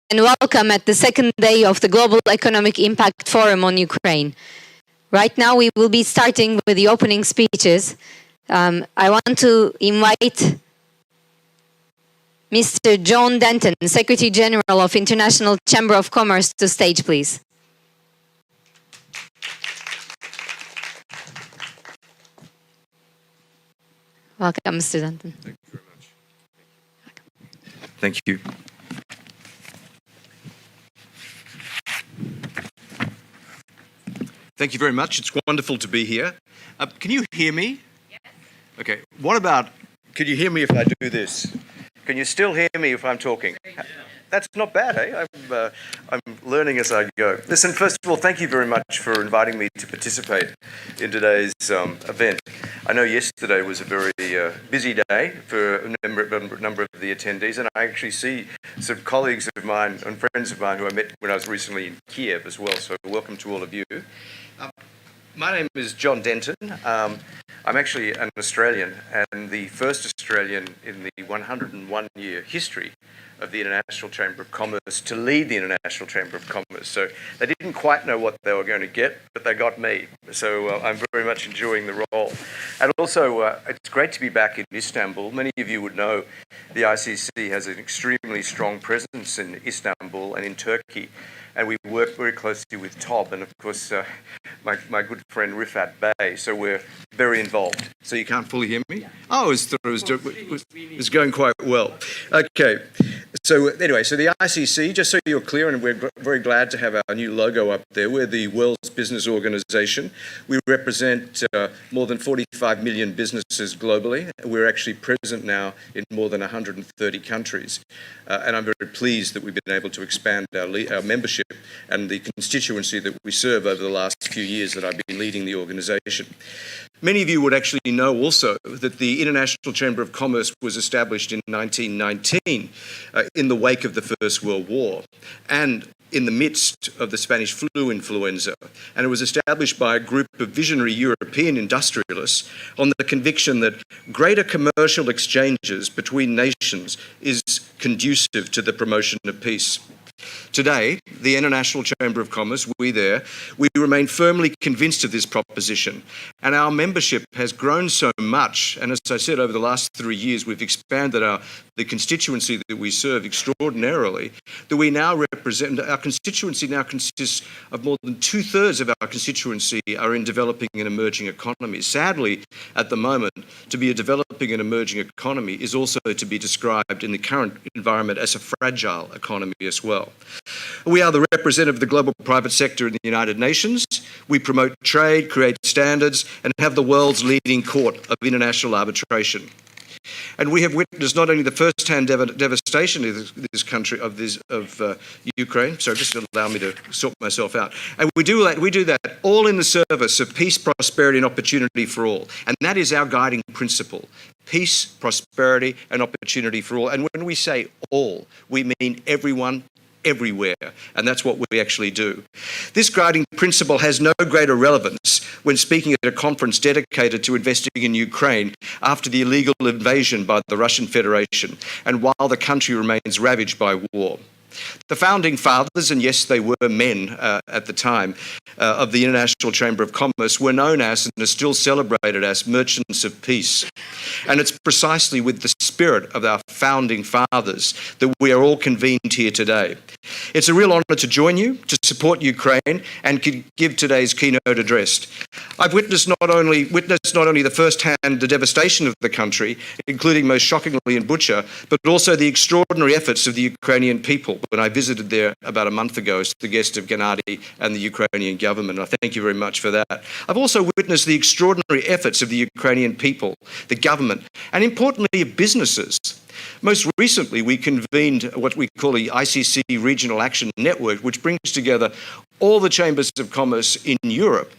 and welcome at the second day of the Global Economic Impact Forum on Ukraine. Right now we will be starting with the opening speeches. I want to invite Mr. John Denton, Secretary General of International Chamber of Commerce, to stage, please. Welcome, Mr. Denton. Thank you very much. Thank you. Thank you very much. It's wonderful to be here. Can you hear me? Yes. Okay. What about, could you hear me if I do this? Can you still hear me if I'm talking? Yeah. That's not bad, eh? I'm learning as I go. Listen, first of all, thank you very much for inviting me to participate in today's event. I know yesterday was a very busy day for a number of the attendees, and I actually see some colleagues of mine and friends of mine who I met when I was recently in Kiev as well, so welcome to all of you. My name is John Denton. I'm actually an Australian, and the first Australian in the 101-year history of the International Chamber of Commerce to lead the International Chamber of Commerce. So they didn't quite know what they were going to get, but they got me. So I'm very much enjoying the role. And also, it's great to be back in Istanbul. Many of you would know the ICC has an extremely strong presence in Istanbul and in Turkey. And we work very closely with Tob and, of course, my good friend Rifat Bey. So we're very involved. So you can't fully hear me? Oh, I thought it was going quite well. Okay. So anyway, so the ICC, just so you're clear, and we're very glad to have our new logo up there. We're the world's business organization. We represent more than 45 million businesses globally. We're actually present now in more than 130 countries. And I'm very pleased that we've been able to expand our membership and the constituency that we serve over the last few years that I've been leading the organisation. Many of you would actually know also that the International Chamber of Commerce was established in 1919 in the wake of the First World War and in the midst of the Spanish flu influenza. And it was established by a group of visionary European industrialists on the conviction that greater commercial exchanges between nations is conducive to the promotion of peace. Today, the International Chamber of Commerce, we remain firmly convinced of this proposition, and our membership has grown so much, and as I said, over the last 3 years, we've expanded the constituency that we serve extraordinarily, that we now represent, our constituency now consists of more than 2/3 of our constituency are in developing and emerging economies. Sadly, at the moment, to be a developing and emerging economy is also to be described in the current environment as a fragile economy as well. We are the representative of the global private sector in the United Nations. We promote trade, create standards, and have the world's leading court of international arbitration. And we have witnessed not only the first-hand devastation of this country, of Ukraine. Sorry, just allow me to sort myself out. And we do that all in the service of peace, prosperity, and opportunity for all. And that is our guiding principle: peace, prosperity, and opportunity for all. And when we say all, we mean everyone, everywhere, and that's what we actually do. This guiding principle has no greater relevance when speaking at a conference dedicated to investing in Ukraine after the illegal invasion by the Russian Federation and while the country remains ravaged by war. The founding fathers, and yes, they were men at the time, of the International Chamber of Commerce were known as and are still celebrated as merchants of peace. And it's precisely with the spirit of our founding fathers that we are all convened here today. It's a real honour to join you, to support Ukraine, and give today's keynote address. I've witnessed not only the first-hand the devastation of the country, including most shockingly in Bucha, but also the extraordinary efforts of the Ukrainian people when I visited there about a month ago as the guest of Gennadiy and the Ukrainian government. I thank you very much for that. I've also witnessed the extraordinary efforts of the Ukrainian people, the government, and importantly, of businesses. Most recently, we convened what we call the ICC Regional Action Network, which brings together all the chambers of commerce in Europe.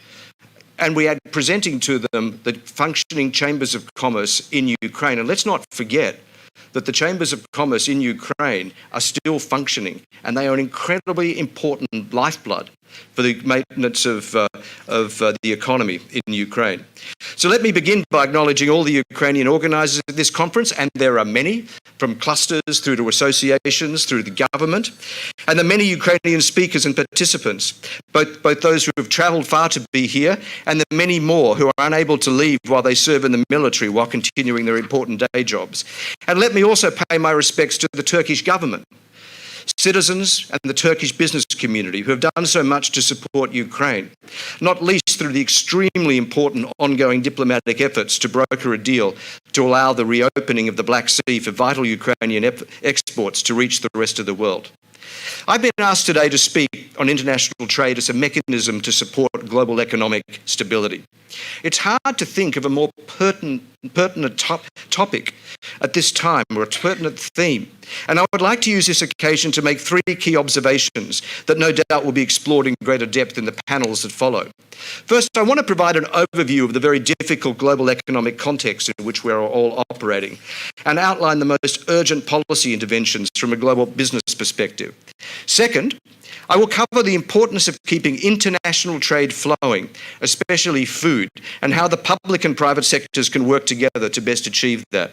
And we are presenting to them the functioning chambers of commerce in Ukraine. And let's not forget that the chambers of commerce in Ukraine are still functioning, and they are an incredibly important lifeblood for the maintenance of the economy in Ukraine. So let me begin by acknowledging all the Ukrainian organisers of this conference, and there are many, from clusters through to associations, through the government, and the many Ukrainian speakers and participants, both those who have travelled far to be here and the many more who are unable to leave while they serve in the military while continuing their important day jobs. And let me also pay my respects to the Turkish government, citizens and the Turkish business community who have done so much to support Ukraine, not least through the extremely important ongoing diplomatic efforts to broker a deal to allow the reopening of the Black Sea for vital Ukrainian exports to reach the rest of the world. I've been asked today to speak on international trade as a mechanism to support global economic stability. It's hard to think of a more pertinent topic at this time, or a pertinent theme. And I would like to use this occasion to make three key observations that no doubt will be explored in greater depth in the panels that follow. First, I want to provide an overview of the very difficult global economic context in which we're all operating, and outline the most urgent policy interventions from a global business perspective. Second, I will cover the importance of keeping international trade flowing, especially food, and how the public and private sectors can work together to best achieve that.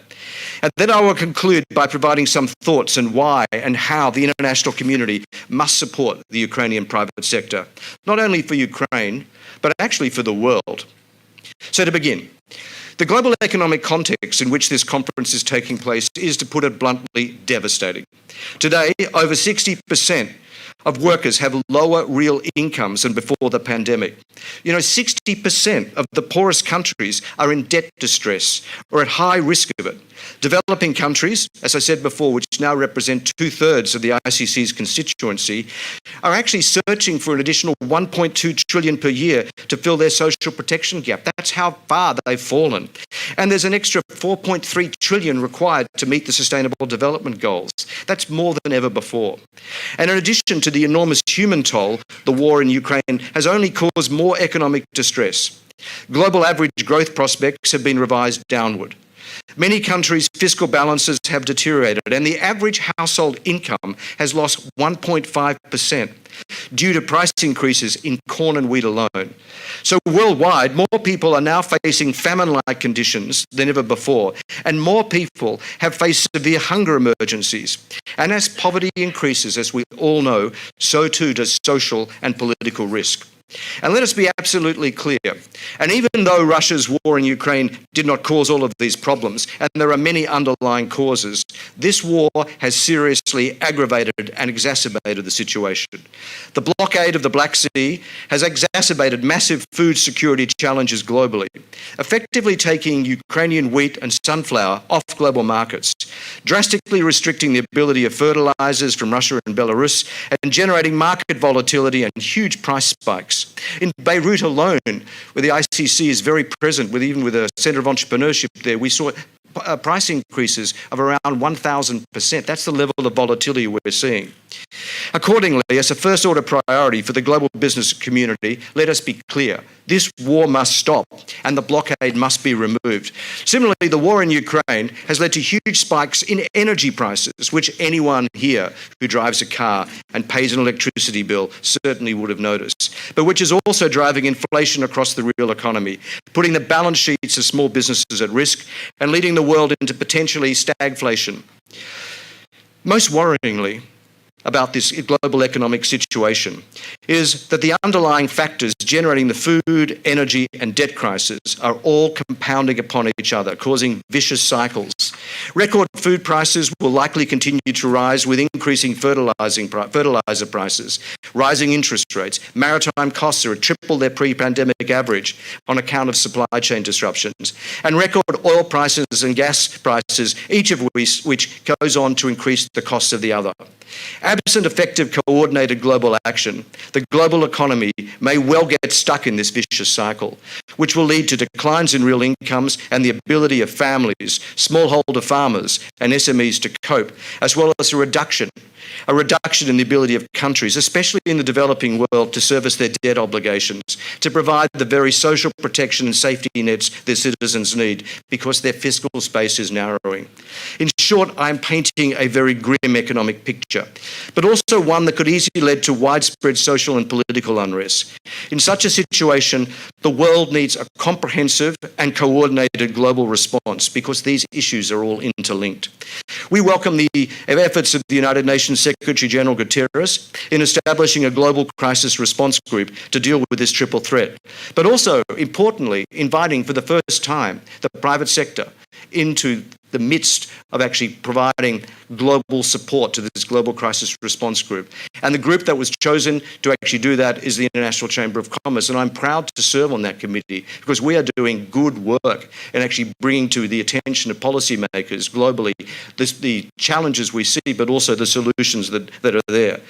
And then I will conclude by providing some thoughts on why and how the international community must support the Ukrainian private sector, not only for Ukraine, but actually for the world. So to begin, the global economic context in which this conference is taking place is, to put it bluntly, devastating. Today, over 60% of workers have lower real incomes than before the pandemic. 60% of the poorest countries are in debt distress or at high risk of it. Developing countries, as I said before, which now represent 2/3 of the ICC's constituency, are actually searching for an additional 1.2 trillion per year to fill their social protection gap. That's how far they've fallen. And there's an extra 4.3 trillion required to meet the Sustainable Development Goals. That's more than ever before. And in addition to the enormous human toll, the war in Ukraine has only caused more economic distress. Global average growth prospects have been revised downward. Many countries' fiscal balances have deteriorated, and the average household income has lost 1.5% due to price increases in corn and wheat alone. So worldwide, more people are now facing famine-like conditions than ever before, and more people have faced severe hunger emergencies. And as poverty increases, as we all know, so too does social and political risk. And let us be absolutely clear, and even though Russia's war in Ukraine did not cause all of these problems, and there are many underlying causes, this war has seriously aggravated and exacerbated the situation. The blockade of the Black Sea has exacerbated massive food security challenges globally, effectively taking Ukrainian wheat and sunflower off global markets, drastically restricting the ability of fertilizers from Russia and Belarus, and generating market volatility and huge price spikes. In Beirut alone, where the ICC is very present, even with a centre of entrepreneurship there, we saw price increases of around 1,000%. That's the level of volatility we're seeing. Accordingly, as a first order priority for the global business community, let us be clear. This war must stop and the blockade must be removed. Similarly, the war in Ukraine has led to huge spikes in energy prices, which anyone here who drives a car and pays an electricity bill certainly would have noticed, but which is also driving inflation across the real economy, putting the balance sheets of small businesses at risk and leading the world into potentially stagflation. Most worryingly about this global economic situation is that the underlying factors generating the food, energy and debt crisis are all compounding upon each other, causing vicious cycles. Record food prices will likely continue to rise with increasing fertilizer prices, rising interest rates. Maritime costs are at triple their pre-pandemic average on account of supply chain disruptions. And record oil prices and gas prices, each of which goes on to increase the cost of the other. Absent effective coordinated global action, the global economy may well get stuck in this vicious cycle, which will lead to declines in real incomes and the ability of families, smallholder farmers and SMEs to cope, as well as a reduction a reduction in the ability of countries, especially in the developing world, to service their debt obligations, to provide the very social protection and safety nets their citizens need, because their fiscal space is narrowing. In short, I'm painting a very grim economic picture, but also one that could easily lead to widespread social and political unrest. In such a situation, the world needs a comprehensive and coordinated global response, because these issues are all interlinked. We welcome the efforts of the United Nations Secretary General Guterres in establishing a global crisis response group to deal with this triple threat, but also, importantly, inviting for the first time the private sector into the midst of actually providing global support to this global crisis response group. And the group that was chosen to actually do that is the International Chamber of Commerce. And I'm proud to serve on that committee, because we are doing good work and actually bringing to the attention of policymakers globally the challenges we see, but also the solutions that are there.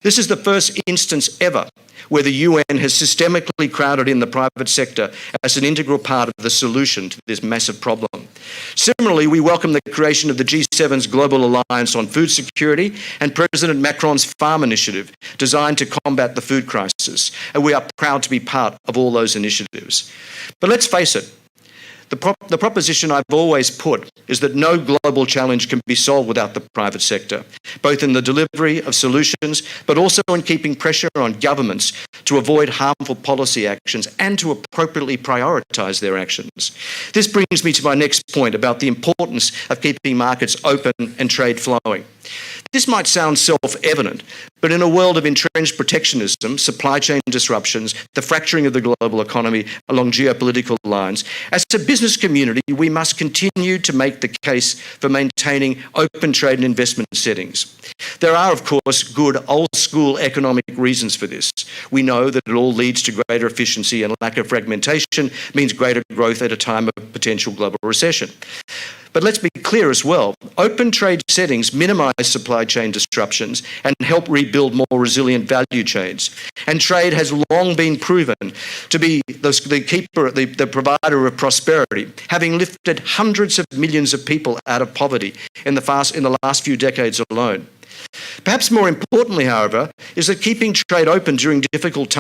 This is the first instance ever where the UN has systemically crowded in the private sector as an integral part of the solution to this massive problem. Similarly, we welcome the creation of the G7's Global Alliance on Food Security and President Macron's Farm Initiative, designed to combat the food crisis. And we are proud to be part of all those initiatives. But let's face it, the proposition I've always put is that no global challenge can be solved without the private sector, both in the delivery of solutions, but also in keeping pressure on governments to avoid harmful policy actions and to appropriately prioritise their actions. This brings me to my next point about the importance of keeping markets open and trade flowing. This might sound self-evident, but in a world of entrenched protectionism, supply chain disruptions, the fracturing of the global economy along geopolitical lines, as a business community, we must continue to make the case for maintaining open trade and investment settings. There are, of course, good old-school economic reasons for this. We know that it all leads to greater efficiency, and lack of fragmentation means greater growth at a time of potential global recession. But let's be clear as well, open trade settings minimise supply chain disruptions and help rebuild more resilient value chains. And trade has long been proven to be the provider of prosperity, having lifted hundreds of millions of people out of poverty in the last few decades alone. Perhaps more importantly, however, is that keeping trade open during difficult times